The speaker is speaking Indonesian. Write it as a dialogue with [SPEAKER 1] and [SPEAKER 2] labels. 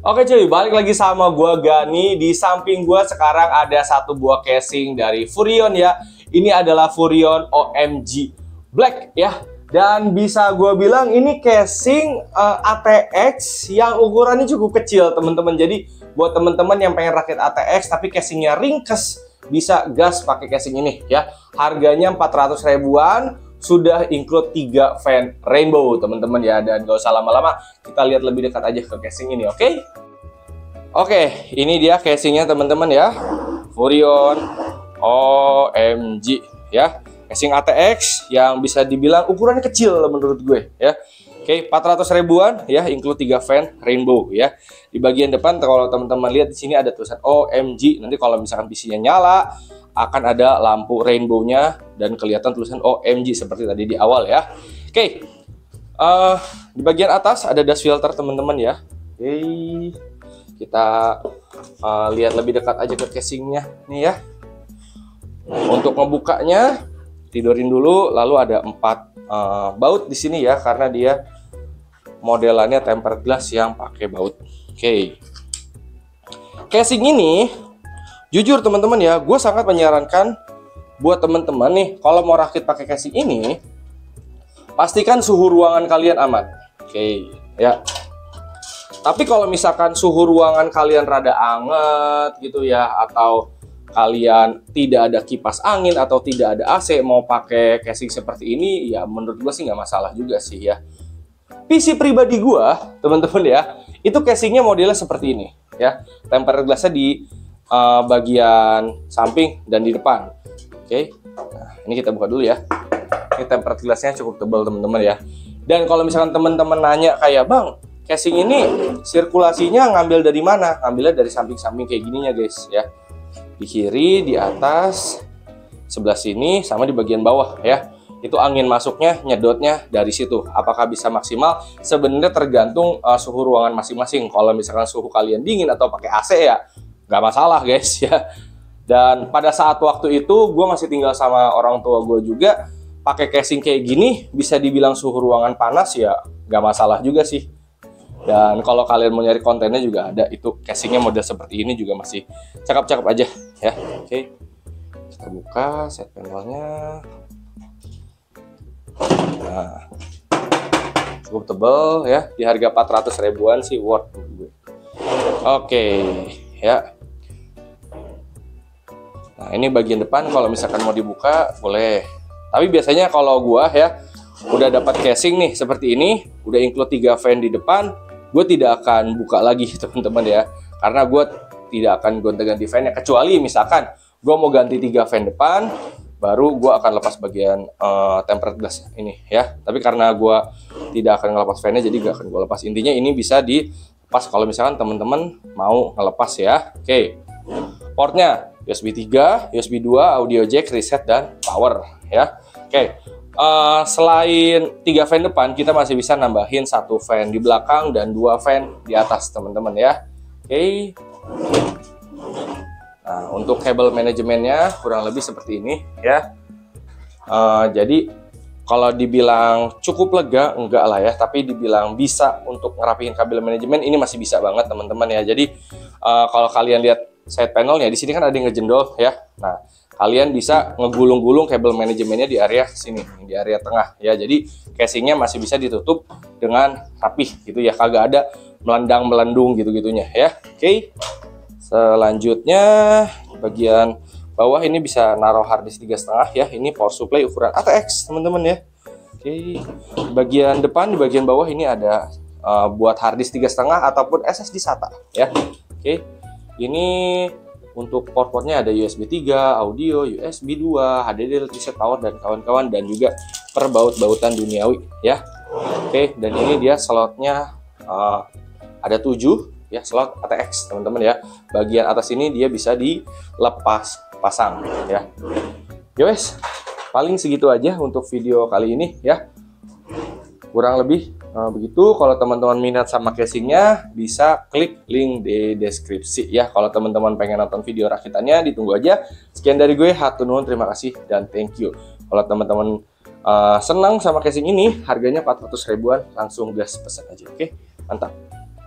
[SPEAKER 1] Oke cuy, balik lagi sama gua Gani. Di samping gua sekarang ada satu buah casing dari Furrion ya. Ini adalah Furrion OMG Black ya. Dan bisa gua bilang ini casing ATX yang ukurannya cukup kecil teman-teman. Jadi buat teman-teman yang pengen rakit ATX tapi casingnya ringkes, bisa gas pakai casing ini ya. Harganya 400 ribuan. Sudah include 3 fan rainbow teman-teman ya. Dan gak usah lama-lama, kita lihat lebih dekat aja ke casing ini, oke? Oke, ini dia casingnya teman-teman ya. Furrion OMG ya. Casing ATX yang bisa dibilang ukurannya kecil menurut gue ya. Oke, 400 ribuan ya, include 3 fan rainbow ya. Di bagian depan kalau teman-teman lihat di sini ada tulisan OMG. Nanti kalau misalkan PC-nya nyala, akan ada lampu rainbow-nya dan kelihatan tulisan OMG seperti tadi di awal ya. Oke, di bagian atas ada dust filter teman-teman ya. Oke, kita lihat lebih dekat aja ke casingnya nih ya. Untuk ngebukanya, tidurin dulu. Lalu ada 4 baut di sini ya, karena dia modelannya tempered glass yang pakai baut. Oke, casing ini jujur teman-teman ya, gue sangat menyarankan buat teman-teman nih, kalau mau rakit pakai casing ini, pastikan suhu ruangan kalian aman. Oke, ya. Tapi kalau misalkan suhu ruangan kalian rada anget gitu ya, atau kalian tidak ada kipas angin atau tidak ada AC, mau pakai casing seperti ini, ya menurut gue sih nggak masalah juga sih ya. PC pribadi gue, teman-teman ya, itu casingnya modelnya seperti ini ya. Tempered glassnya di bagian samping dan di depan. Oke, nah, ini kita buka dulu ya. Ini tempered glassnya cukup tebal teman-teman ya. Dan kalau misalkan teman-teman nanya kayak, bang, casing ini sirkulasinya ngambil dari mana? Ngambilnya dari samping-samping kayak gininya guys ya. Di kiri, di atas, sebelah sini, sama di bagian bawah ya. Itu angin masuknya, nyedotnya dari situ. Apakah bisa maksimal? Sebenarnya tergantung suhu ruangan masing-masing. Kalau misalkan suhu kalian dingin atau pakai AC ya nggak masalah guys ya. Dan pada saat waktu itu gue masih tinggal sama orang tua gue juga, pakai casing kayak gini bisa dibilang suhu ruangan panas ya nggak masalah juga sih. Dan kalau kalian mau nyari kontennya juga ada, itu casingnya model seperti ini juga masih cakep-cakep aja ya. Oke, kita buka set panelnya. Nah, cukup tebal ya, di harga 400 ribuan sih worth gue. Oke ya. Nah, ini bagian depan, kalau misalkan mau dibuka boleh. Tapi biasanya kalau gua ya udah dapat casing nih seperti ini, udah include 3 fan di depan, gue tidak akan buka lagi teman-teman ya. Karena gue tidak akan gonta-ganti fan-nya, kecuali misalkan gue mau ganti 3 fan depan, baru gue akan lepas bagian tempered glass ini ya. Tapi karena gue tidak akan ngelepas fan-nya, jadi gak akan gue lepas. Intinya ini bisa dilepas kalau misalkan teman-teman mau ngelepas ya. Oke, portnya USB 3, USB 2, audio jack, reset, dan power ya. Oke, selain 3 fan depan, kita masih bisa nambahin 1 fan di belakang dan 2 fan di atas teman-teman ya. Oke. Nah, untuk kabel manajemennya kurang lebih seperti ini ya. Jadi kalau dibilang cukup lega, enggak lah ya. Tapi dibilang bisa untuk ngerapihin kabel manajemen, ini masih bisa banget teman-teman ya. Jadi kalau kalian lihat side panelnya, di sini kan ada yang ngejendol ya. Nah, kalian bisa ngegulung-gulung kabel manajemennya di area sini, di area tengah ya. Jadi casingnya masih bisa ditutup dengan rapih gitu ya, kagak ada melendang-melendung gitu-gitunya ya. Oke, selanjutnya bagian bawah ini bisa naruh harddisk 3,5 ya. Ini power supply ukuran ATX teman-teman ya. Oke, bagian depan, di bagian bawah ini ada buat harddisk 3,5 ataupun SSD SATA ya. Oke, ini untuk port-portnya ada USB 3, audio, USB 2, HDD, reset power, dan kawan-kawan, dan juga perbaut-bautan duniawi ya. Oke, dan ini dia slotnya ada 7 ya, slot ATX teman-teman ya. Bagian atas ini dia bisa dilepas pasang ya. Guys, paling segitu aja untuk video kali ini ya. Kurang lebih begitu. Kalau teman-teman minat sama casingnya, bisa klik link di deskripsi ya. Kalau teman-teman pengen nonton video rakitannya, ditunggu aja. Sekian dari gue, hatur nuhun, terima kasih, dan thank you. Kalau teman-teman senang sama casing ini, harganya 400 ribuan, langsung gas pesan aja. Oke, mantap.